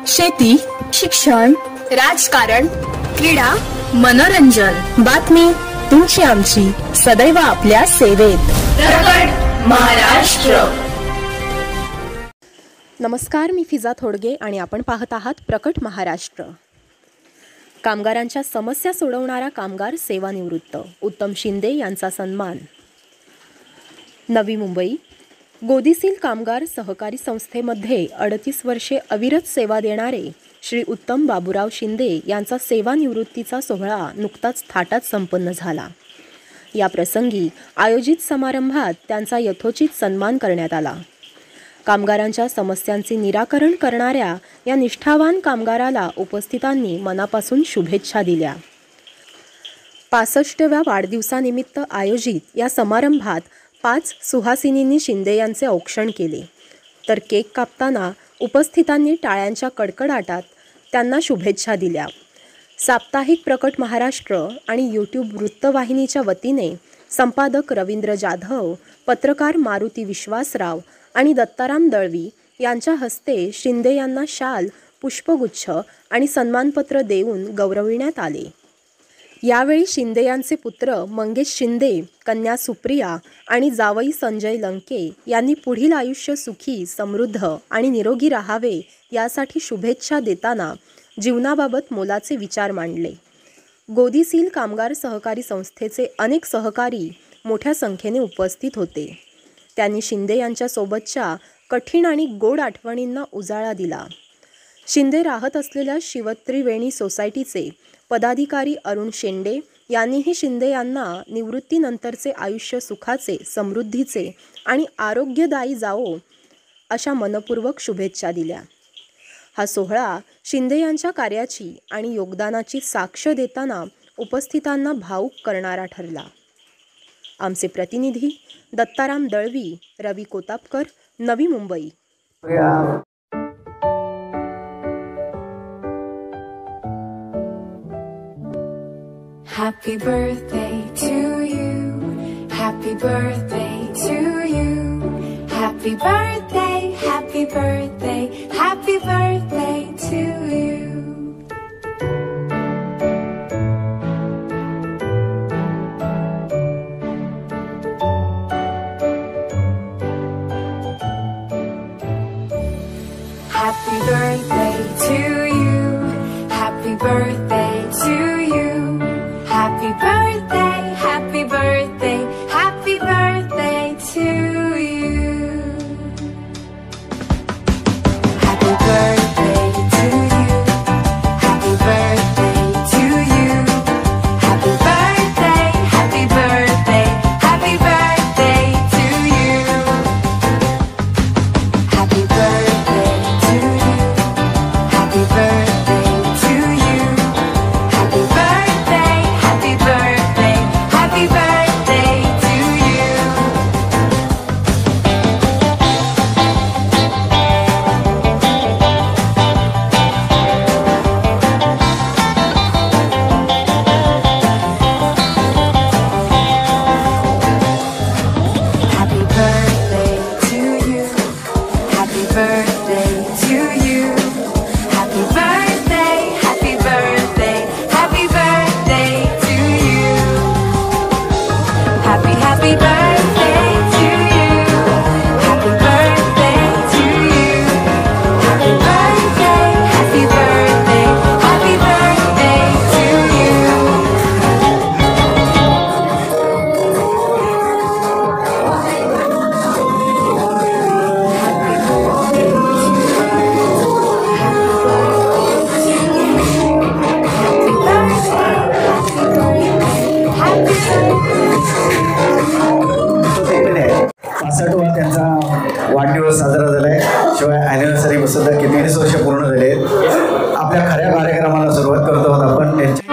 शेती, शिक्षण, राजकारण, क्रीडा, मनोरंजन, बातमी तुमची आमची सदैव आपल्या सेवेत. प्रकट महाराष्ट्र. नमस्कार, मी फिजा थोडगे आणि आपण पाहत आहात प्रकट महाराष्ट्र. कामगारांच्या समस्या सोडवणारा कामगार सेवानिवृत्त उत्तम शिंदे यांचा सन्मान. नवी मुंबई. गोदीसील कामगार सहकारी संस्थेमध्ये 38 वर्षे अविरत सेवा देणारे श्री उत्तम बाबूराव शिंदे यांचा सेवानिवृत्तीचा सोहळा नुकताच थाटात संपन्न झाला. या प्रसंगी आयोजित समारंभात त्यांचा यथोचित सन्मान करण्यात आला. कामगारांच्या समस्यांचे निराकरण करणाऱ्या या निष्ठावान कामगाराला उपस्थितांनी मनापासून शुभेच्छा दिल्या. 65व्या वाढदिवसानिमित्त आयोजित या समारंभात 5 सुहासिनींनी शिंदे यांचे औक्षण केले, तर केक कापताना उपस्थितांनी टाळ्यांच्या कडकडाटात त्यांना शुभेच्छा दिल्या. साप्ताहिक प्रकट महाराष्ट्र आणि यूट्यूब वृत्तवाहिनीच्या वतीने संपादक रवींद्र जाधव, पत्रकार मारुती विश्वासराव आणि दत्ताराम दळवी यांच्या हस्ते शिंदे यांना शाल, पुष्पगुच्छ आणि सन्मानपत्र देऊन गौरविण्यात आले. यावेळी शिंदे यांचे पुत्र मंगेश शिंदे, कन्या सुप्रिया आणि जावई संजय लंके यांनी पुढील आयुष्य सुखी, समृद्ध आणि निरोगी राहावे यासाठी शुभेच्छा देताना जीवनाबाबत मोलाचे विचार मांडले. गोदीसील कामगार सहकारी संस्थेचे अनेक सहकारी मोठ्या संख्येने उपस्थित होते. त्यांनी शिंदे यांच्यासोबतच्या कठीण आणि गोड आठवणींना उजाळा दिला. शिंदे राहत असलेल्या शिवत्रिवेणी सोसायटीचे पदाधिकारी अरुण शेंडे यांनीही शिंदे यांना निवृत्तीनंतरचे आयुष्य सुखाचे, समृद्धीचे आणि आरोग्यदायी जावो अशा मनपूर्वक शुभेच्छा दिल्या. हा सोहळा शिंदे यांच्या कार्याची आणि योगदानाची साक्ष देताना उपस्थितांना भावुक करणारा ठरला. आमचे प्रतिनिधी दत्ताराम दळवी, रवी कोतापकर, Navi Mumbai. Happy birthday to you. Happy birthday to you. Happy birthday, happy birthday, happy birthday to you. Happy birthday to you. Happy birthday to you. Happy birthday, happy birthday, happy birthday to you. Happy birthday to you. Happy birthday to you. Happy birthday, happy birthday, happy birthday to you. Happy birthday to you. Happy birthday to you. Happy birthday, happy birthday, happy birthday to you. Happy birthday to you. Happy birthday to you. Happy birthday, happy birthday, happy birthday to you. Happy, happy birthday to you. Happy birthday to you. Happy birthday, happy birthday, happy birthday to you. त्यांचा वाढदिवस साजरा झालाय. शिवाय anniversary सुद्धा किती 20 वर्ष पूर्ण झाले. आपल्या खऱ्या कार्यक्रमाला सुरुवात करतो आहोत आपण त्यांच्या.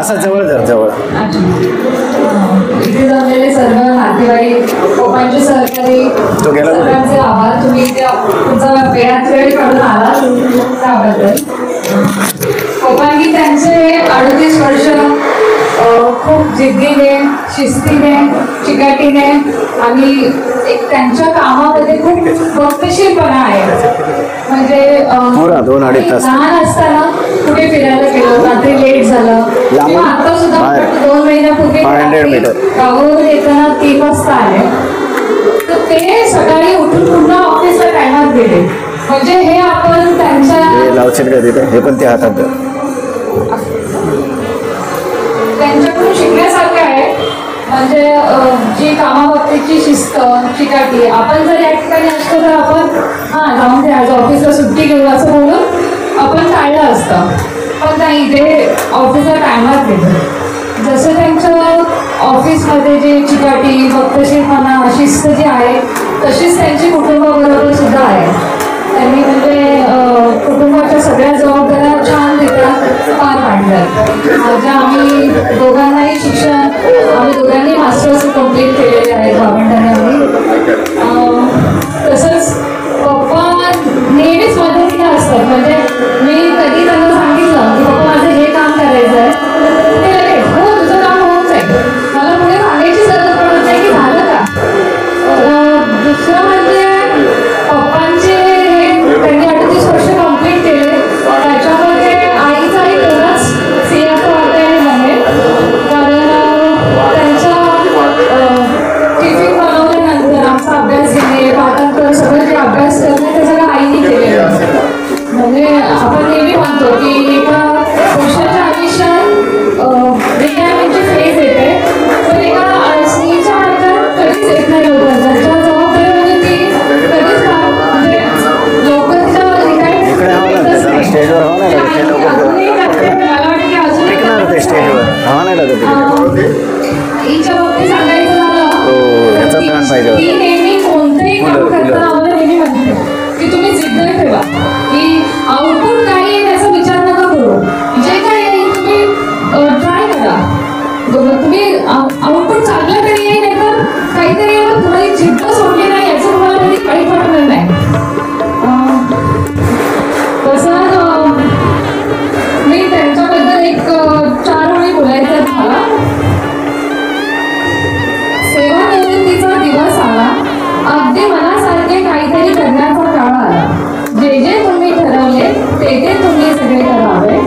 असं जवळ धर जवळ. इथे जमलेले सर्व नातेवाईक, कोपांचे सहकारी, तो गेला कुठे? सर्वांचे आभार. तुम्ही इथे तुमचा वेळात वेळ काढून आला त्याबद्दल. कोपांनी त्यांचे 38 वर्ष खूप जिद्दीने, शिस्तीने, चिकाटीने आणि एक त्यांच्या कामामध्ये खूप वक्तशीरपणा आहे. म्हणजे पुरा 2-2.5 तास. लहान असताना कुठे फिरायला गेलो, रात्री लेट झालं किंवा आता सुद्धा बाहेर. 2 महिन्यापूर्वी 500 मीटर. गावावरून येताना 3 वाजता आले, तर ते सकाळी उठून पुन्हा ऑफिसला टायमात गेले. म्हणजे हे आपण त्यांच्या हे लावशील का तिथे? हे पण ते हातात धर. त्यांच्याकडून शिकण्यासारखं आहे. म्हणजे जी कामाबाबतीची शिस्त, चिकाटी. आपण जर या ठिकाणी असतो तर आपण जाऊन ते आज ऑफिसला सुट्टी घेऊ असं बोलून आपण टाळलं असतं, पण नाही, ते ऑफिसला टायमात गेलं. जसं त्यांच्या ऑफिसमध्ये जे चिकाटी, वक्तशीरपणा, शिस्त जी आहे तशीच त्यांची कुटुंबाबरोबर सुद्धा आहे. त्यांनी म्हणजे कुटुंबाच्या सगळ्या जबाबदाऱ्या छानरित्या पार पाडल्या. ज्या आम्ही दोघांनाही शिक्षण, आम्ही दोघांनी मास्टर्स कंप्लीट केलेले आहेत भावंडांनी आम्ही. तसंच पप्पा नेहमीच मदतीला असतात. म्हणजे मी कधी त्यांना सांगितलं की पप्पा माझं हे काम करायचं आहे, ते लगेच हो तुझं काम होऊन जाईल. मला पुढे सांगायची गरज पडत नाही की झालं का. दुसरं म्हणजे पप्पांचे त्यांनी 38 वर्ष कंप्लीट केले. त्याच्यामध्ये आईचा एक तेवढाच सिंहाचा वाटा आहे म्हणेल. कारण त्यांच्या टिफिन बनवल्यानंतर आमचा अभ्यास घेणे, पाठांतर सगळं जे अभ्यास करणे ते सगळं आईने केलेलं. म्हणजे आपण नेहमी म्हणतो की एका पुरुषाच्या आयुष्यात रिटायरमेंटची फेज येते, पण एका स्त्रीच्या आयुष्यात कधीच येत नाही. लोकांच्या जबाबदारी म्हणजे ती कधीच म्हणजे लोक तिच्या रिटायरमेंट स्टेजवर हवा नाही लागत. ते लोक मला वाटतं की अजून टिकणार ते स्टेजवर. हवा नाही लागत तिथे. हिच्या बाबतीत सांगायचं झालं ह्याचा तर plan पाहिजे होता. ती नेहमी कोणतंही काम करताना आम्हाला नेहमी म्हणते की तुम्ही जिद्द ठेवा, की आउटपुट काय येईल याचा विचार नका करू. जे काय येईल तुम्ही ट्राय करा. तुम्ही आउटपुट चांगलं तरी येईल, नाही तर काहीतरी येईल. तुम्हाला जिद्द सोडली नाही याचं तुम्हाला कधी काही पडणार नाही. तसं मी त्यांच्याबद्दल एक 4 ओळी बोलायचं आहे मला. सेवानिवृत्तीचा दिवस आला, अगदी मनासारखे काहीतरी करण्याचा काळ आला. जे जे तुम्ही ठरवले ते तुम्ही सगळे करावे.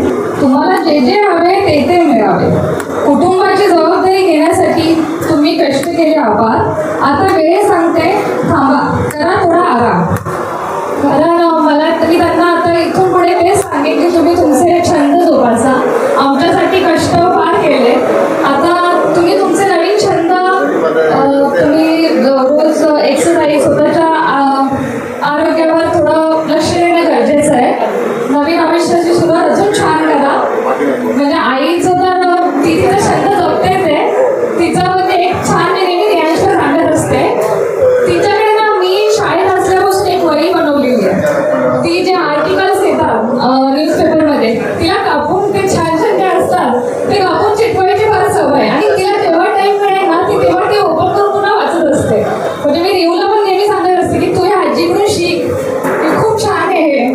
तुम्हाला जे जे हवे ते मिळावे. कुटुंबाची जबाबदारी घेण्यासाठी तुम्ही कष्ट केले अपार. आता वेळ सांगते, थांबा, करा थोडा आराम. कारण मला तरी त्यांना आता इथून पुढे तेच सांगेन की तुम्ही तुमचे छंद जोपासा. आमच्यासाठी कष्ट फार केले. आता तुम्ही तुमचे नवीन छंद, तुम्ही रोज एक्सरसाइज, स्वतःच्या आरोग्यावर थोडं लक्ष देणं गरजेचं आहे. नवीन आयुष्याची सुरुवात अजून छान करा. म्हणजे आईचं तर ती तिचा छंद जपतेच आहे. तिच्यामध्ये एक छान नेहमी रियांशला सांगत असते. तिच्याकडे ना मी शाळेत असल्यापासून एक वही बनवलेली आहे. ती जे आर्टिकल्स येतात न्यूजपेपरमध्ये तिला कापून, ते छान छान जे असतात ते कापून चिटकवायची फार सवय. आणि तिला जेव्हा टाईम मिळेल ना ती तेव्हा ते ओपन करून पुन्हा वाचत असते. म्हणजे मी रिवला पण नेहमी सांगत असते की तू या आजीकडून शिक, ते खूप छान आहे हे.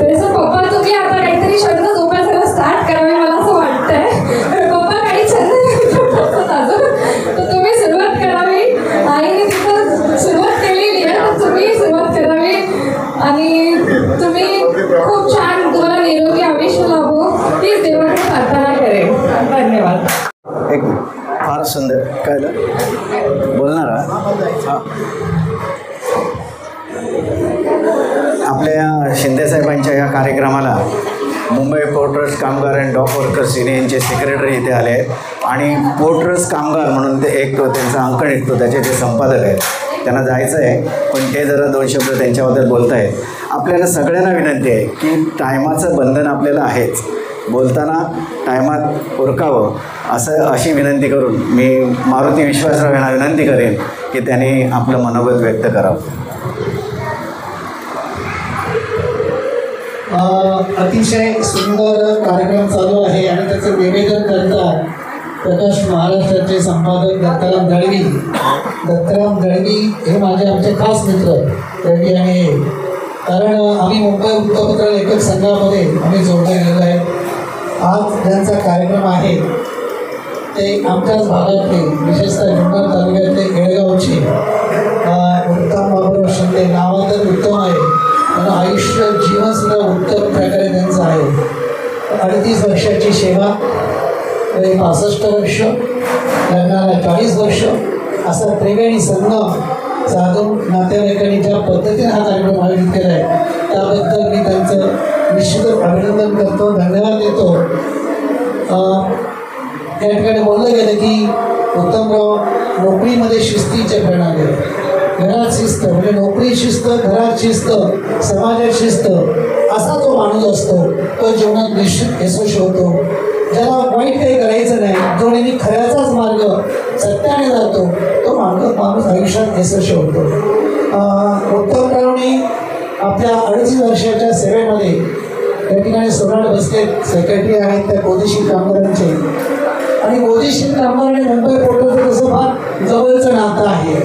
तसं पप्पा तुम्ही आता काहीतरी छंद जोपासायला स्टार्ट करावे मला असं वाटतंय. पप्पा काही छंद अजून तर तुम्ही सुरुवात करावी. आईने तिथं सुरुवात केलेली आहे तर तुम्ही सुरुवात करावी. आणि तुम्ही खूप छान, तुम्हाला निरोगी आयुष्य लाभो हीच देवाकडे प्रार्थना करेन. धन्यवाद. एक फार सुंदर. काय बोलणार हा? आपल्या शिंदेसाहेबांच्या या कार्यक्रमाला मुंबई पोर्ट ट्रस्ट कामगार अँड डॉक वर्कर्स युनियनचे सेक्रेटरी इथे आले आहेत. आणि पोर्ट ट्रस्ट कामगार म्हणून ते एक त्यांचा अंक निघतो, त्याचे जे संपादक आहेत त्यांना जायचं आहे, पण ते जरा 2 शब्द त्यांच्याबद्दल बोलत आहेत. आपल्याला सगळ्यांना विनंती आहे की टायमाचं बंधन आपल्याला आहेच, बोलताना टायमात उरकावं अशी विनंती करून मी मारुती विश्वासराव यांना विनंती करेन की त्यांनी आपलं मनोगत व्यक्त करावं. अतिशय सुंदर कार्यक्रम चालू आहे आणि त्याचं निवेदन करतात प्रकाश महाराष्ट्राचे संपादक दत्ताराम दळवी हे आमचे खास मित्र दळवी आणि हे, कारण आम्ही मुंबई वृत्तपत्र लेखक संघामध्ये आम्ही जोडले गेलेलो आहे. आज ज्यांचा कार्यक्रम आहे ते आमच्याच भागातले विशेषतः जुन्नर तालुक्यातले येळगावचे उत्तम बाबूराव शिंदे. नाव तर उत्तम आहे पण आयुष्य जीवनसुद्धा उत्तम प्रकारे त्यांचं आहे. 38 वर्षाची सेवा, 65 वर्ष, लग्नाला 40 वर्ष असा त्रिवेणी संगम साधून नातेवाईकांनी ज्या पद्धतीने हा कार्यक्रम आयोजित केला आहे त्याबद्दल मी त्यांचं निश्चितच अभिनंदन करतो, धन्यवाद देतो. या ठिकाणी बोललं गेलं की उत्तमराव नोकरीमध्ये शिस्तीचे प्रणाली, घरात शिस्त म्हणजे नोकरी शिस्त, घरात शिस्त, समाजात शिस्त असा जो माणूस असतो तो जीवनात निश्चित यशस्वी होतो. ज्याला वाईट काही करायचं नाही, जो नेहमी खऱ्याचाच मार्ग सत्याने जातो तो माणूस आयुष्यात यशस्वी होतो. उत्तमरावने आपल्या 38 वर्षाच्या सेवेमध्ये या ठिकाणी सोनाड बसले सेक्रेटरी आहेत त्या गोदीशील कामगारांचे, आणि गोदीशील कामगार आणि मुंबई पोर्टचं तसं फार जवळचं नातं आहे.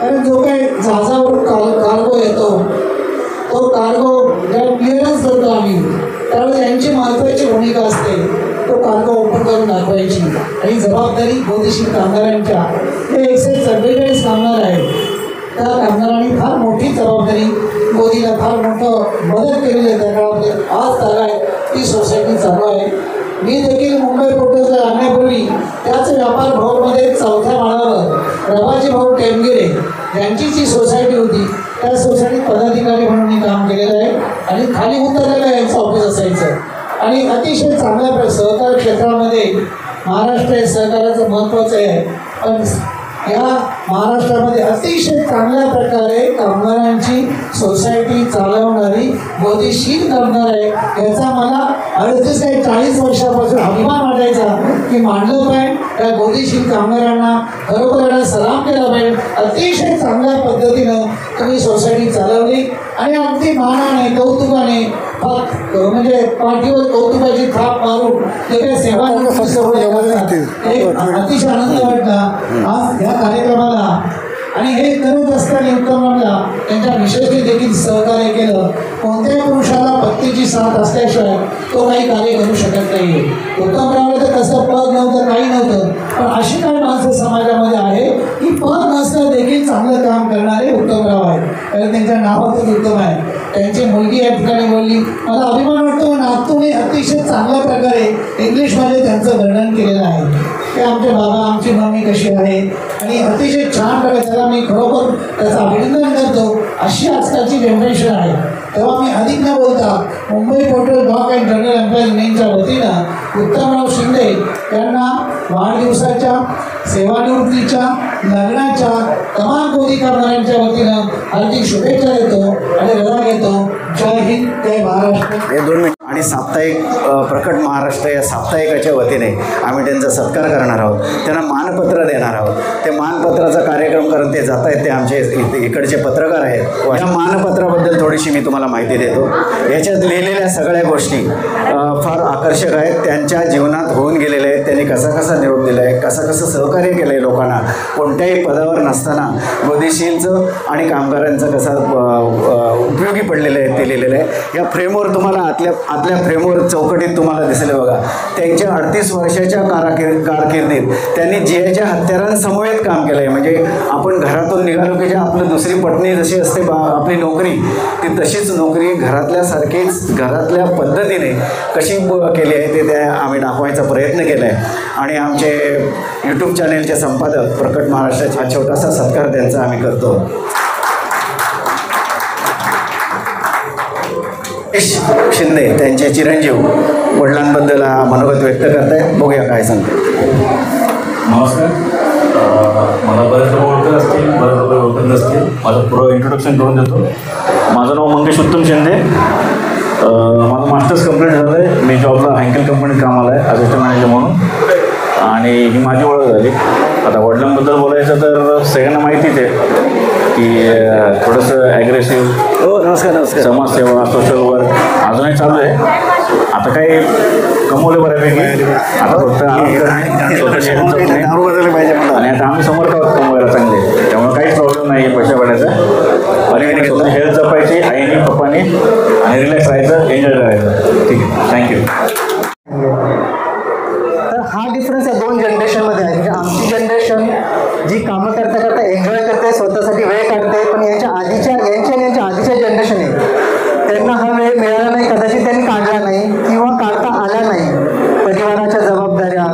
कारण जो काही जहाजावरून कार्गो येतो तो कार्गो ज्या क्लिअरन्स करतो आम्ही त्यावेळेस यांची महत्त्वाची भूमिका असते. तो कार्गो ओपन करून दाखवायची आणि जबाबदारी गोदीशील कामगारांच्या, हे 144 कामगार आहेत, त्या कामगारांनी फार मोठी जबाबदारी गोदीला फार मोठं मदत केलेली आहे त्या काळामध्ये. आज तागाय ती सोसायटी चालू आहे. मी देखील मुंबई पोर्टच्या आणण्यापूर्वी त्याच व्यापार भवनमध्ये 4थ्या माळावर रबाजी भाऊ टेमगिरे यांची जी सोसायटी होती त्या सोसायटीत पदाधिकारी म्हणून मी काम केलेलं आहे आणि खाली उतरलेलं यांचं ऑफिस असायचं. आणि अतिशय चांगल्या सहकार क्षेत्रामध्ये महाराष्ट्र हे सहकाराचं महत्त्वाचं आहे, पण या महाराष्ट्रामध्ये अतिशय चांगल्या प्रकारे कामगारांची सोसायटी चालवणारी गोदीशील कामगार आहे. याचा मला 38 ते 40 वर्षापासून अभिमान वाटायचा की मांडलं पाहिजे त्या गोदीशील कामगारांना खरोखर सलाम केला पाहिजे. अतिशय चांगल्या पद्धतीनं तुम्ही सोसायटी चालवली आणि अगदी मानाने कौतुकाने म्हणजे पाठीवर कौतुकाची थाप मारून ते काही सेवा अतिशय आनंद वाटला आज या कार्यक्रमाला. आणि हे करत असताना उत्तमरावला त्यांच्या मिसेसने देखील सहकार्य केलं. कोणत्याही पुरुषाला पत्नीची साथ असल्याशिवाय तो काही कार्य करू शकत नाही. उत्तमरावला तर तसं पद नव्हतं, काही नव्हतं, पण अशी काही माणसं समाजामध्ये आहे की पद नसलं देखील चांगलं काम करणारे उत्तमराव आहेत, कारण त्यांच्या नावातच उत्तम आहे. त्यांची मुलगी या ठिकाणी बोलली, मला अभिमान वाटतो नातूने अतिशय चांगल्या प्रकारे इंग्लिशमध्ये त्यांचं वर्णन केलेलं आहे की आमचे बाबा आमची मम्मी कशी आहे, आणि अतिशय छान प्रकारे त्याला मी खरोखर त्याचं अभिनंदन करतो. अशी आजकालची जनरेशन आहे. तेव्हा मी अधिक न बोलता Mumbai port dock and general employees युनियनच्या वतीनं उत्तमराव शिंदे यांना वाढदिवसाच्या, सेवानिवृत्तीच्या, लग्नाच्या तमाम गोदी कामगारांच्या वतीनं हार्दिक शुभेच्छा देतो आणि रजा घेतो. जय हिंद, जय महाराष्ट्र. हे 2 मिनिट. आणि साप्ताहिक प्रकट महाराष्ट्र या साप्ताहिकाच्या वतीने आम्ही त्यांचा सत्कार करणार आहोत, त्यांना मानपत्र देणार आहोत. ते मानपत्राचा कार्यक्रम करून ते जात आहेत, ते आमचे इकडचे पत्रकार आहेत. या मानपत्राबद्दल थोडीशी मी तुम्हाला माहिती देतो. याच्यात लिहिलेल्या सगळ्या गोष्टी फार आकर्षक आहेत, त्यांच्या जीवनात होऊन गेलेले आहेत. त्यांनी कसा कसा निरोप दिला आहे, कसं सहकार्य केलं आहे लोकांना, कोणत्याही पदावर नसताना गोदीशीलचं आणि कामगारांचं कसं उपयोगी पडलेलं आहे ते लिहिलेलं आहे. या फ्रेमवर तुम्हाला आतल्या फ्रेमवर चौकटीत तुम्हाला दिसले बघा. त्यांच्या 38 वर्षाच्या कारकिर्दीत त्यांनी जियाच्या हत्यारांसमवेत काम केलं आहे. म्हणजे आपण घरातून निघालो की ज्या आपलं दुसरी पत्नी जशी असते आपली नोकरी, ती तशीच नोकरी घरातल्यासारखीच घरातल्या पद्धतीने कशी केली आहे ते आम्ही दाखवायचा प्रयत्न केला आहे. आणि आमचे यूट्यूब चॅनेलचे संपादक प्रकट महाराष्ट्राचा हा छोटासा सत्कार त्यांचा आम्ही करतो. शिंदे त्यांचे चिरंजीव वडिलांबद्दल मनोगत व्यक्त करतायत, बघूया काय सांगते. नमस्कार. मला बरेच लोक ओळखत असतील, बरेच लोक ओळखत नसतील. माझं पूर्ण इंट्रोडक्शन करून देतो. माझं नाव मंगेश उत्तम शिंदे. माझं मास्टर्स कंप्लीट झालं आहे. मी जॉबला हँकेल कंपनीत कामाला आहे असिस्टंट मॅनेजर म्हणून, आणि ही माझी ओळख झाली. आता वडिलांबद्दल बोलायचं तर सगळ्यांना माहितीच आहे की थोडंसं ॲग्रेसिव्ह, हो नमस्कार. समाजसेवा, सोशल वर्क, अजूनही डेव्हलपमेंट चालू आहे. आता काही कमवले बऱ्यापैकी, आता फक्त स्वतःची हेल्थ जपणे आणि आता आम्ही समोर कमवायला चांगले, त्यामुळे काहीच प्रॉब्लेम नाही आहे पैसा पडायचा. आणि स्वतः हेल्थ जपायची आईने पप्पाने आणि रिलॅक्स राहायचं, एन्जॉय करायचं. ठीक आहे, थँक्यू. तर हा डिफरन्स या दोन जनरेशनमध्ये आहे. म्हणजे आमची जनरेशन जी कामं करता करता एन्जॉय करते, स्वतःसाठी वेळ काढते, पण यांच्या आधीच्या जनरेशन आहे त्यांना हा वेळ मिळाला नाही, कदाचित त्यांनी काढला नाही किंवा काढता आला नाही. परिवाराच्या जबाबदाऱ्या,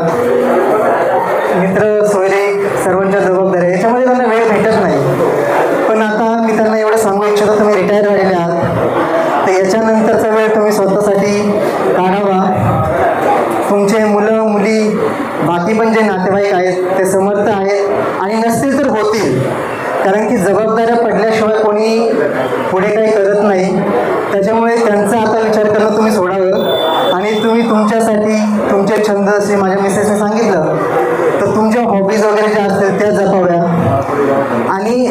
मित्र सोयरे, सर्वांच्या जबाबदाऱ्या, याच्यामध्ये त्यांना वेळ भेटत नाही. पण आता मी त्यांना एवढं सांगू इच्छितो, तुम्ही रिटायर झालेले आहात, तर याच्यानंतरचा वेळ तुम्ही स्वतःसाठी काढावा. तुमचे मुलं मुली बाकी पण जे नातेवाईक आहेत ते समर्थ आहेत आणि नसतील तर होतील, कारण की जबाबदाऱ्या पडल्याशिवाय कोणी पुढे काही करत नाही. त्याच्यामुळे त्यांचा आता विचार करणं तुम्ही सोडावं आणि तुम्ही तुमच्यासाठी तुमचे छंद, असे माझ्या मिसेसने सांगितलं, तर तुमच्या हॉबीज वगैरे ज्या असतील त्या जपाव्या. आणि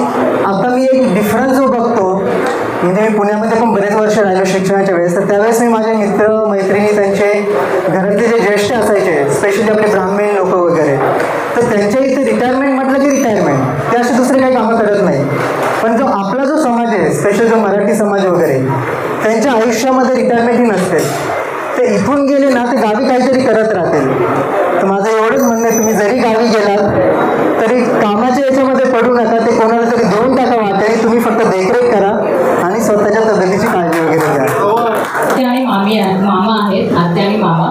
आता मी एक डिफरन्स जो बघतो, म्हणजे मी पुण्यामध्ये पण बरेच वर्ष राहिलो शिक्षणाच्या वेळेस, तर त्यावेळेस मी माझे मित्र मैत्रिणी, त्यांचे घरातले जे ज्येष्ठ असायचे, स्पेशली आपले ब्राह्मण लोक वगैरे, तर त्यांच्या इथे रिटायरमेंट म्हटलं की रिटायरमेंट, ते असे दुसरे काही कामं करत नाही. पण जो आपला जो समाज आहे, स्पेशल जो मराठी समाज वगैरे, त्यांच्या आयुष्यामध्ये रिटायरमेंट ही नसते. ते इथून गेले ना, ते गावी काहीतरी करत राहतील. तर माझं एवढंच म्हणणं आहे, तुम्ही जरी गावी गेलात तरी कामाच्या याच्यामध्ये पडू नका, ते कोणाला तरी देऊन टाका वाटे, तुम्ही फक्त देखरेख करा आणि स्वतःच्या तब्येतीची काळजी वगैरे घ्या. आत्या आणि मामा आहेत, आत्या आणि मामा.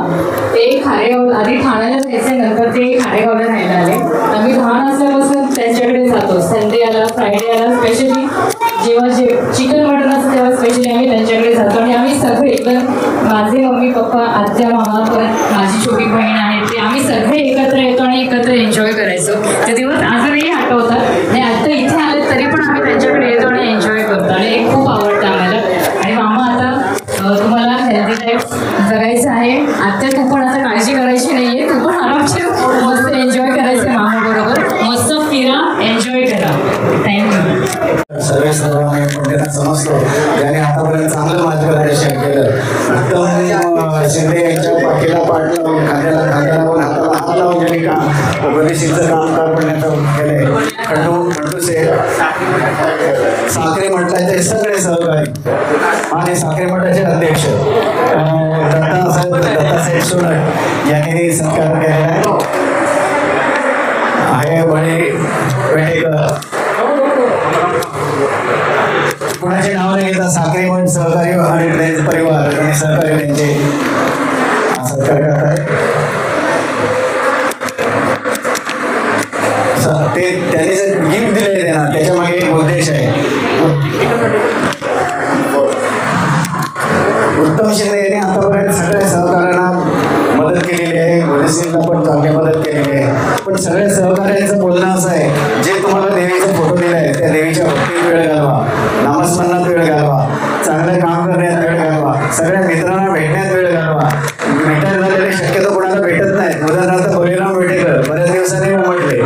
ते खारेगाव आधी ठाण्याला जायचे, नंतर ते खारेगावला राहायला आले. आम्ही लहान असल्यापासून त्यांच्याकडे जातो. संडे आला, फ्रायडे आला, स्पेशली जेव्हा चिकन मटन असतं तेव्हा स्पेशली आम्ही त्यांच्याकडे जातो. आणि आम्ही सगळे एकदम, माझे मम्मी पप्पा, आत्या मामा, परत माझी छोटी बहीण आहे, ते आम्ही सगळे एकत्र येतो आणि एकत्र एन्जॉय करायचो. ते दिवस अजूनही आठवतात आणि आता इथे आले तरी पण आम्ही त्यांच्याकडे येतो आणि एन्जॉय करतो आणि हे खूप आवडतं आम्हाला. आणि मामा, आता तुम्हाला हेल्दी लाईफ जगायचं आहे. आत्या तू पण आता काळजी करायची नाहीये, तू पण आरामशीर मस्त एन्जॉय करायचं मामाबरोबर, मस्त फिरा, एन्जॉय करा. थँक्यू. सर्व मी समजतो ज्याने आतापर्यंत चांगलं मार्गदर्शन केलं. उत्तम शिंदे यांच्या पाठीला पाठ लावून, खांद्याला खांदा लावून, हाताला हात लावून ज्यांनी प्रदेशीचं काम करण्याचं केलंय. खंडूसे साखरे मठाचे सगळे सहकारी आणि साखरे मठाचे अध्यक्ष दत्तासाहेब सोनट यांनी सत्कार केलेला आहे. वेटेकर कुणाचे नाव नाही घेता, साखरे मठ सहकारी आणि त्यांचे परिवार आणि सहकारी त्यांचे सत्कार करतात. ते त्यांनी जर गिफ्ट दिले त्यांना, त्याच्या मागे एक उद्देश आहे. उत्तम शिंदे यांनी आतापर्यंत सगळ्या सहकाऱ्यांना मदत केलेली आहे, पोलिसांना पण चांगली मदत केलेली आहे. पण सगळ्या सहकाऱ्यांचं बोलणं असं आहे, जे तुम्हाला देवीचा फोटो दिला आहे त्या देवीच्या भक्तीत वेळ घालवा, नामस्मरणात वेळ घालवा, चांगलं काम करण्यात वेळ घालवा, सगळ्या मित्रांना भेटण्यात वेळ घालवा. रिटायर झालेले शक्यतो कोणाला भेटत नाहीत. उदाहरणार्थ बळीराम वेटेकर बऱ्याच दिवसांनी उमटले,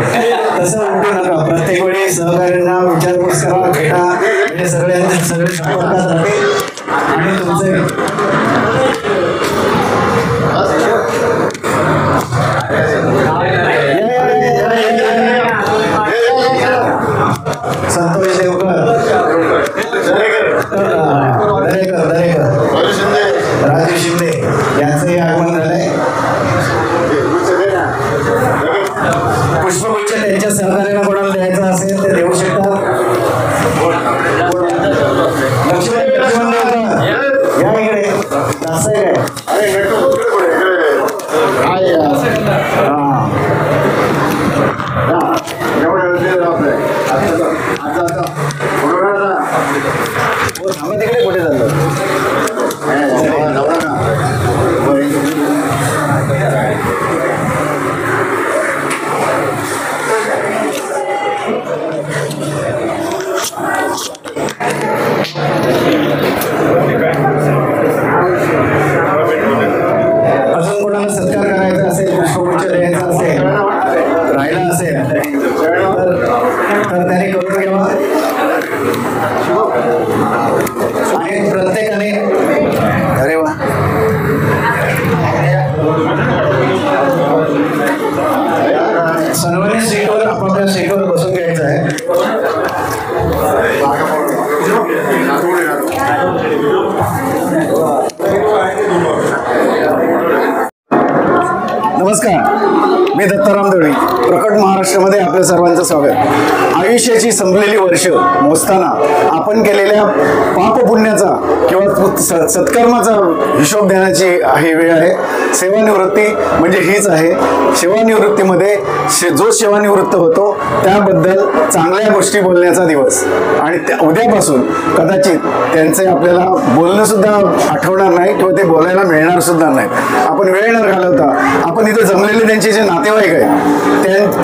तसं उमटू नका. प्रत्येक वेळी सहकाऱ्यांना विचारपूस करा, भेटा, म्हणजे सगळे संपर्कात राहतील आणि तुमचे संतोष देवकर, राजू शिंदे यांचंही आगमन झालंय. पुष्पगुच्छ त्यांच्या सहकार्याला कोणाला द्यायचं असेल ते देऊ शकतात. लक्ष्मण मी दत्ताराम दळवी, प्रकट महाराष्ट्रामध्ये आपल्या सर्वांचं स्वागत. आयुष्याची संपलेली वर्ष मोजताना आपण केलेल्या पापपुण्याचा किंवा सत्कर्माचा हिशोब देण्याची ही वेळ आहे. सेवानिवृत्ती म्हणजे हीच आहे. सेवानिवृत्तीमध्ये जो सेवानिवृत्त होतो त्याबद्दल चांगल्या गोष्टी बोलण्याचा दिवस. आणि उद्यापासून कदाचित त्यांचे आपल्याला बोलणं सुद्धा आठवणार नाही किंवा ते बोलायला मिळणार सुद्धा नाही. आपण वेळ न घालवता आपण इथे जमलेले त्यांचे जे नातेवाईक आहेत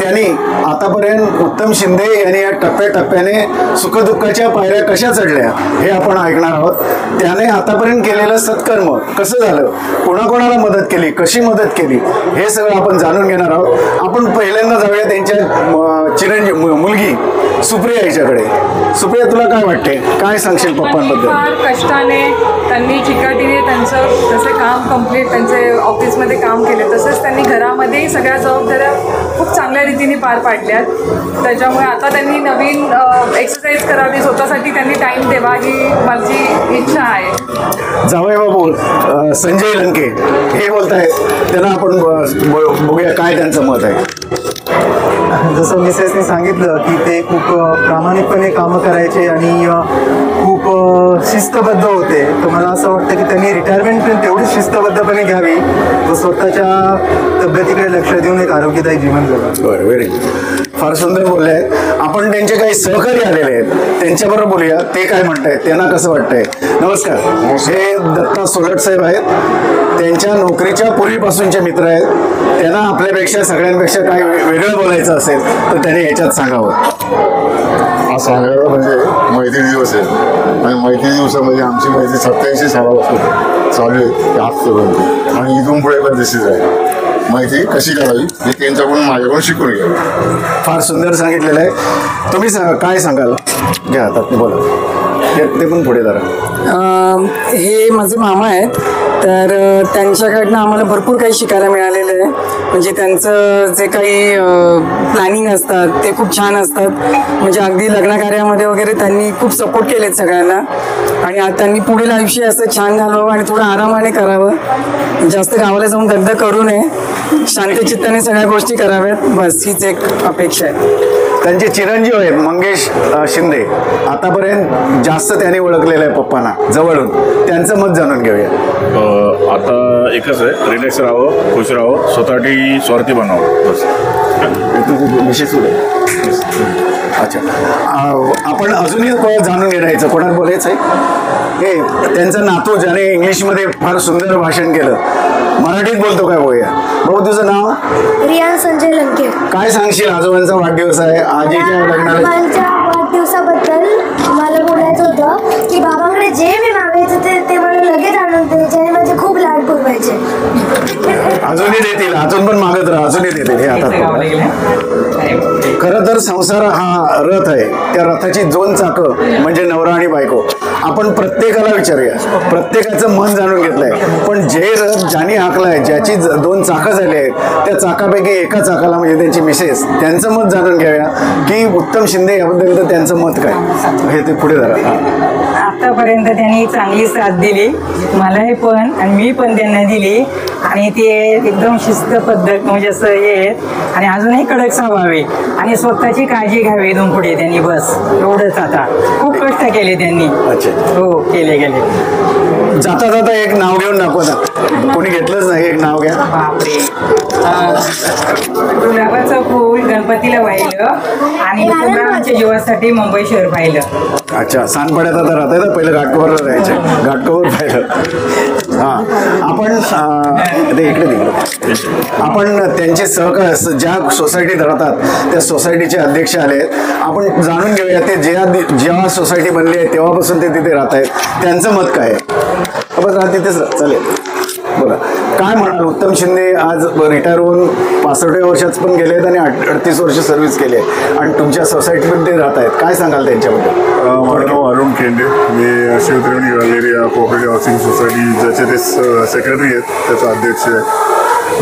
त्यांनी आतापर्यंत उत्तम शिंदे यांनी या टप्प्याटप्प्याने सुखदुःखाच्या पायऱ्या कशा चढल्या हे आपण ऐकणार आहोत. त्याने आतापर्यंत केलेलं सत्कर्म कसं झालं, कोणाकोणाला मदत केली, कशी मदत केली, हे सगळं आपण जाणून घेणार आहोत. आपण पहिल्यांदा जाऊया त्यांच्या मुलगी सुप्रिया याच्याकडे. सुप्रिया, तुला काय वाटते, काय सांगशील पप्पांबद्दल? फार कष्टाने त्यांनी चिकाटीने त्यांचं जसे काम कंप्लीट त्यांचे ऑफिसमध्ये काम केले, तसंच त्यांनी घरामध्येही सगळ्या जबाबदाऱ्या खूप चांगल्या रीतीने पार पाडल्यात. त्याच्यामुळे आता त्यांनी नवीन एक्सरसाइज करावी, स्वतःसाठी त्यांनी टाईम द्यावा ही माझी इच्छा आहे. जावई बाबू संजय लंके हे बोलत आहेत, त्यांना आपण बघूया काय त्यांचं मत आहे. जसं मिसेसने सांगितलं की ते खूप प्रामाणिकपणे कामं करायचे आणि खूप शिस्तबद्ध होते. तर मला असं वाटतं की त्यांनी रिटायरमेंट पण तेवढीच शिस्तबद्धपणे घ्यावी व स्वतःच्या तब्येतीकडे लक्ष देऊन एक आरोग्यदायी जीवन जगावं. बरं, व्हेरी फार सुंदर बोलले आहेत. आपण त्यांचे काही सहकारी आलेले आहेत, त्यांच्याबरोबर बोलूया. ते काय म्हणतायत, त्यांना कसं वाटतंय. नमस्कार. हे दत्ता सोलट साहेब आहेत, त्यांच्या नोकरीच्या पूर्वीपासूनचे मित्र आहेत. त्यांना आपल्यापेक्षा सगळ्यांपेक्षा काही वेगळं बोलायचं असेल तर त्यांनी याच्यात सांगावं. हा सांगायला म्हणजे मैत्री दिवस आहे आणि मैत्री दिवसामध्ये आमची मैत्री 87 सालापासून चालू आहे आजपर्यंत आणि इथून पुढे पण तशीच आहे. मैत्री कशी करावी हे त्यांच्याकडून माझ्याकडून शिकून घ्या. फार सुंदर सांगितलेलं आहे. तुम्ही काय सांगाल? घ्या हातात, बोला. ते पण पुढे जरा. हे माझे मामा आहेत, तर त्यांच्याकडनं आम्हाला भरपूर काही शिकायला मिळालेलं आहे. म्हणजे त्यांचं जे काही प्लॅनिंग असतात ते खूप छान असतात. म्हणजे अगदी लग्नकार्यामध्ये वगैरे त्यांनी खूप सपोर्ट केलेत सगळ्यांना. आणि आता त्यांनी पुढील आयुष्य असं छान घालवावं आणि थोडं आरामाने करावं. जास्त गावाला जाऊन दगदग करू नये, शांतचित्ताने सगळ्या गोष्टी कराव्यात, बस हीच एक अपेक्षा आहे. त्यांचे चिरंजीव आहेत मंगेश शिंदे, आतापर्यंत जास्त त्यांनी ओळखलेलं आहे पप्पांना जवळून. त्यांचं मत जाणून घेऊया. आता एकच आहे, रिलॅक्स राहावं, खुश राहावं, स्वतःसाठी स्वार्थी बनावं, बस. विशेष अच्छा, आपण अजूनही जाणून घेण्याचं कोणाला बोलायचं आहे. हे त्यांचा नातू ज्याने इंग्लिशमध्ये फार सुंदर भाषण केलं, मराठीत बोलतो काय बोलूया. भाऊ, तुझं नाव? रियान संजय लंके. काय सांगशील, आजोबांचा वाढदिवस आहे, आजीच्या लग्नाला वाढदिवसाबद्दल मला बोलायचं होतं की बाबाकडे जे मी मागायचं ते मला लगेच आणून द्यायचे आणि माझे खूप लाड पुरवायचे. अजूनही देतील, अजून पण मागत राहा, अजूनही देतील. हे आता खरं तर संसार हा रथ आहे, त्या रथाची 2 चाकं म्हणजे नवरा आणि बायको. आपण प्रत्येकाला विचारूया, प्रत्येकाचं मन जाणून घेतलंय, पण जे रथ ज्याने हाकलाय, ज्याची 2 चाकं झाली आहेत, त्या चाकापैकी एका चाकाला म्हणजे त्यांची मिसेस, त्यांचं मत जाणून घ्याव्या की उत्तम शिंदे याबद्दल त्यांचं मत काय हे ते पुढे जरा. आतापर्यंत त्यांनी चांगली साथ दिली मलाही पण आणि मी पण त्यांना दिली आणि ते एकदम शिस्त पद्धत म्हणजे असं हे आणि अजूनही कडक स्वभावे आणि स्वतःची काळजी घ्यावी इथून पुढे त्यांनी, बस एवढंच. आता खूप कष्ट केले त्यांनी. हो, केले. जाता जाता एक नाव घेऊन दाखवता, कोणी घेतलंच नाही, एक नाव घ्या. बापरे. गुलाबाचं फूल गणपतीला वाहिलं आणि आमच्या जीवासाठी मुंबई शहर पाहिलं. अच्छा, सांनपाड्यात आता राहत आहे ना, पहिलं घाटकोपरला राहायचे, घाटकोपर पाहिलं. हां, आपण आपण त्यांचे सहकार ज्या सोसायटीत राहतात त्या सोसायटीचे अध्यक्ष आले आहेत. आपण जाणून घेऊया ते जेव्हा सोसायटी बनली आहे तेव्हापासून ते तिथे राहत आहेत, त्यांचं मत काय आहे. बस राहा तिथेच चालेल. बोला, काय म्हणाल. उत्तम शिंदे आज रिटायर होऊन 65व्या वर्षात पण गेले आहेत आणि 38 वर्ष सर्व्हिस केली आहे आणि तुमच्या सोसायटीमध्ये राहत आहेत, काय सांगाल त्यांच्याबद्दल. माझं नाव अरुण केंडे, मी शिवत्रिवेणी गॅलरी कोऑपरेटिव्ह हाऊसिंग सोसायटी ज्याचे ते सेक्रेटरी आहेत त्याचा अध्यक्ष आहे.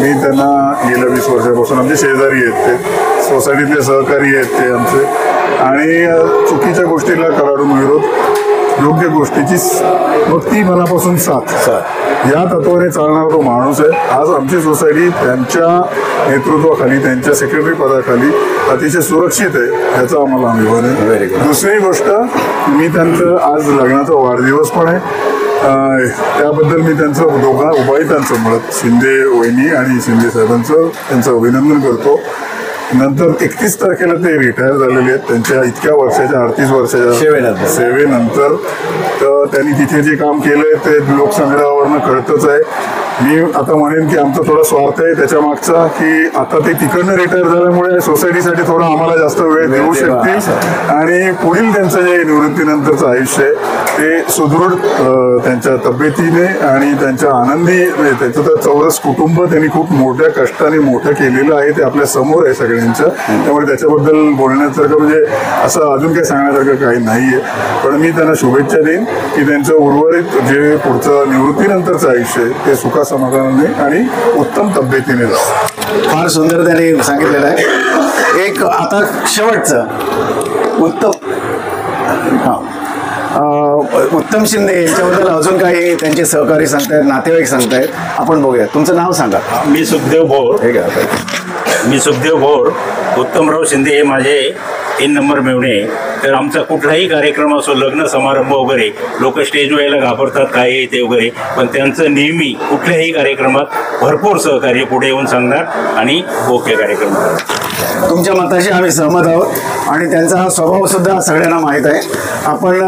मी त्यांना गेल्या 20 वर्षापासून आमचे शेजारी आहेत, ते सोसायटीतले सहकारी आहेत ते आमचे, आणि चुकीच्या गोष्टीला कडाडून विरोध योग्य गोष्टीची भक्ती मनापासून साथ या तत्वाने चालणारा तो माणूस आहे. आज आमची सोसायटी त्यांच्या नेतृत्वाखाली, त्यांच्या सेक्रेटरी पदाखाली अतिशय सुरक्षित आहे, याचा आम्हाला अभिमान आहे. दुसरी गोष्ट, मी त्यांचं आज लग्नाचा वाढदिवस पण आहे, त्याबद्दल मी त्यांचं उपायुक्तांचं मुळात शिंदे वहिनी आणि शिंदे साहेबांचं त्यांचं अभिनंदन करतो. नंतर 31 तारखेला ते रिटायर झालेले आहेत त्यांच्या इतक्या वर्षाच्या 38 वर्षाच्या सेवेनंतर. तर त्यांनी तिथे जे काम केलंय ते लोकसंग्रहावरनं कळतच आहे. मी आता म्हणेन की आमचा थोडा स्वार्थ आहे त्याच्या मागचा, की आता ते तिकडनं रिटायर झाल्यामुळे सोसायटीसाठी थोडा आम्हाला जास्त वेळ देऊ शकतील आणि पुढील त्यांचं जे निवृत्तीनंतरचं आयुष्य आहे ते सुदृढ त्यांच्या तब्येतीने आणि त्यांच्या आनंदी, त्यांचं तर चौरस कुटुंब त्यांनी खूप मोठ्या कष्टाने मोठं केलेलं आहे, ते आपल्या समोर आहे सगळ्यांच्या. त्यामुळे त्याच्याबद्दल बोलण्यासारखं म्हणजे असं अजून काही सांगण्यासारखं काही नाही आहे. पण मी त्यांना शुभेच्छा देईन की त्यांचं उर्वरित जे पुढचं निवृत्तीनंतरचं आयुष्य आहे ते सुखा समाधानाने आणि उत्तम तब्येतीने जातं. फार सुंदर त्यांनी सांगितलेलं आहे. एक आता शेवटचं उत्तम शिंदे यांच्याबद्दल अजून काही त्यांचे सहकारी सांगतायत, नातेवाईक सांगतायत, आपण बघूया. तुमचं नाव सांगा. मी सुखदेव भोर. उत्तमराव शिंदे हे माझे 3 नंबर मेवणे. तर आमचा कुठलाही कार्यक्रम असो, लग्न समारंभ वगैरे, लोक स्टेजवर यायला घाबरतात काय ते वगैरे, पण त्यांचं नेहमी कुठल्याही कार्यक्रमात भरपूर सहकार्य पुढे येऊन सांगणार आणि ओके कार्यक्रम. तुमच्या मताशी आम्ही सहमत आहोत आणि त्यांचा हा स्वभाव सुद्धा सगळ्यांना माहीत आहे. आपण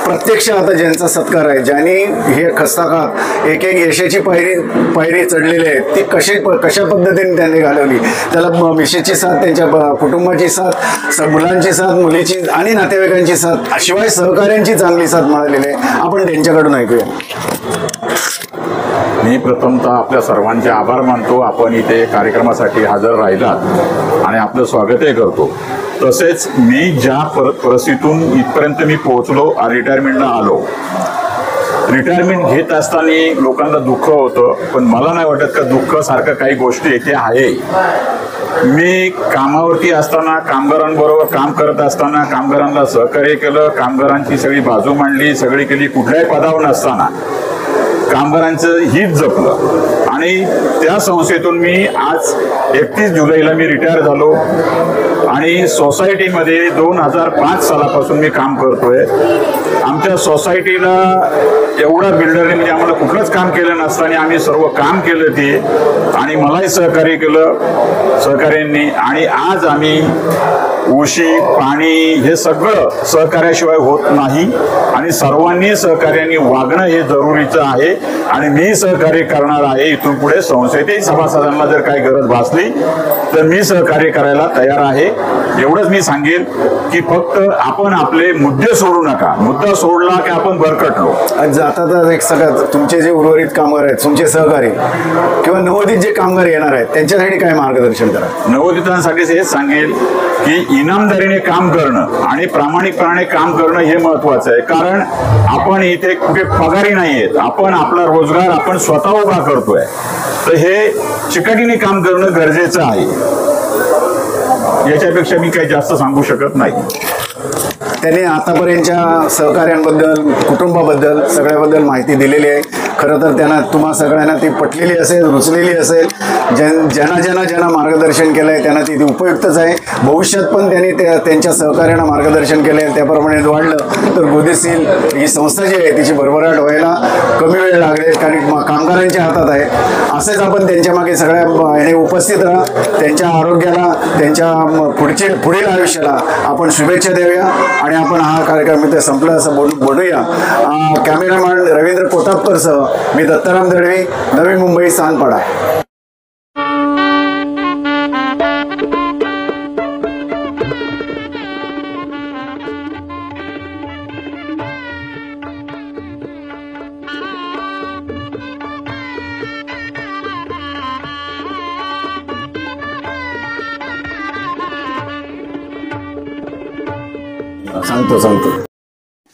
प्रत्यक्ष आता ज्यांचा सत्कार आहे, ज्यांनी हे खस्ताकात एक यशाची पायरी चढलेली आहे, ती कशा पद्धतीने त्यांनी घालवली. त्याला मिसेसची साथ, त्यांच्या कुटुंबाची साथ, मुलांची साथ, मुलीची आणि नातेवाईकांची साथ, शिवाय सहकाऱ्यांची चांगली साथ मिळालेली आहे. आपण त्यांच्याकडून ऐकूया. मी प्रथमतः आपल्या सर्वांचे आभार मानतो. आपण इथे कार्यक्रमासाठी हजर राहिलात आणि आपलं स्वागतही करतो. तसेच मी ज्या परिस्थितीतून इथपर्यंत मी पोहोचलो, रिटायरमेंटला आलो, रिटायरमेंट घेत असताना लोकांना दुःख होतं, पण मला नाही वाटत का दुःख सारखं काही गोष्टी येथे आहे. मी कामावरती असताना, कामगारांबरोबर काम करत असताना कामगारांना सहकार्य केलं, कामगारांची सगळी बाजू मांडली, सगळी केली. कुठल्याही पदावर नसताना कामगारांचं हित जपलं आणि त्या संस्थेतून मी आज 31 जुलैला मी रिटायर झालो आणि सोसायटीमध्ये 2005 सालापासून मी काम करतोय. आमच्या सोसायटीला एवढा बिल्डरने म्हणजे आम्हाला कुठलंच काम केलं नसताना आम्ही सर्व काम केलं ते आणि मलाही सहकार्य केलं सहकार्यांनी. आणि आज आम्ही उशी, पाणी हे सगळं सहकार्याशिवाय होत नाही आणि सर्वांनी सहकार्याने वागणं हे जरुरीचं आहे आणि मी सहकार्य करणार आहे. इथून पुढे संस्थेतील सभासदांना जर काही गरज भासली तर मी सहकार्य करायला तयार आहे. एवढंच मी सांगेन की फक्त आपण आपले मुद्दे सोडू नका. मुद्दा सोडला की आपण भरकटलो. आता एक सगळं तुमचे जे उर्वरित कामगार आहेत, तुमचे सहकारी किंवा नवोदित जे कामगार येणार आहेत त्यांच्यासाठी काय मार्गदर्शन करा? नवोदितांसाठी हेच सांगेल की इनामदारीने काम करणं आणि प्रामाणिकपणाने काम करणं हे महत्वाचं आहे. कारण आपण इथे कुठे पगारी नाही आहेत, आपण आपला रोजगार आपण स्वतः उभा करतोय. तर हे चिकाटीने काम करणं गरजेचं आहे. याच्यापेक्षा मी काही जास्त सांगू शकत नाही. त्यांनी आतापर्यंतच्या सहकार्यांबद्दल, कुटुंबाबद्दल, सगळ्याबद्दल माहिती दिलेली आहे. खरं तर त्यांना तुम्हा सगळ्यांना ती पटलेली असेल, रुचलेली असेल. ज्यांना मार्गदर्शन केलं आहे त्यांना ती उपयुक्तच आहे. भविष्यात पण त्यांनी त्यांच्या सहकार्यांना मार्गदर्शन केलं आहे, त्याप्रमाणे वाढलं तर गोदीसील ही संस्था जी आहे तिची भरभराट व्हायला कमी वेळ लागेल, कारण कामगारांच्या हातात आहे. असेच आपण त्यांच्या मागे सगळ्या उपस्थित राहा. त्यांच्या आरोग्याला, त्यांच्या पुढील आयुष्याला आपण शुभेच्छा देऊया आणि आपण हा कार्यक्रम इथे संपला असं बोलूया. कॅमेरामॅन रवींद्र कोतापकरसह मी दत्ताराम दळवी, नवी मुंबई, सानपाडा. सांगतो.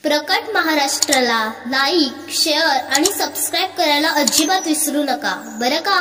प्रकट महाराष्ट्राला लाईक, शेअर आणि सबस्क्राईब करायला अजिबात विसरू नका बरं का.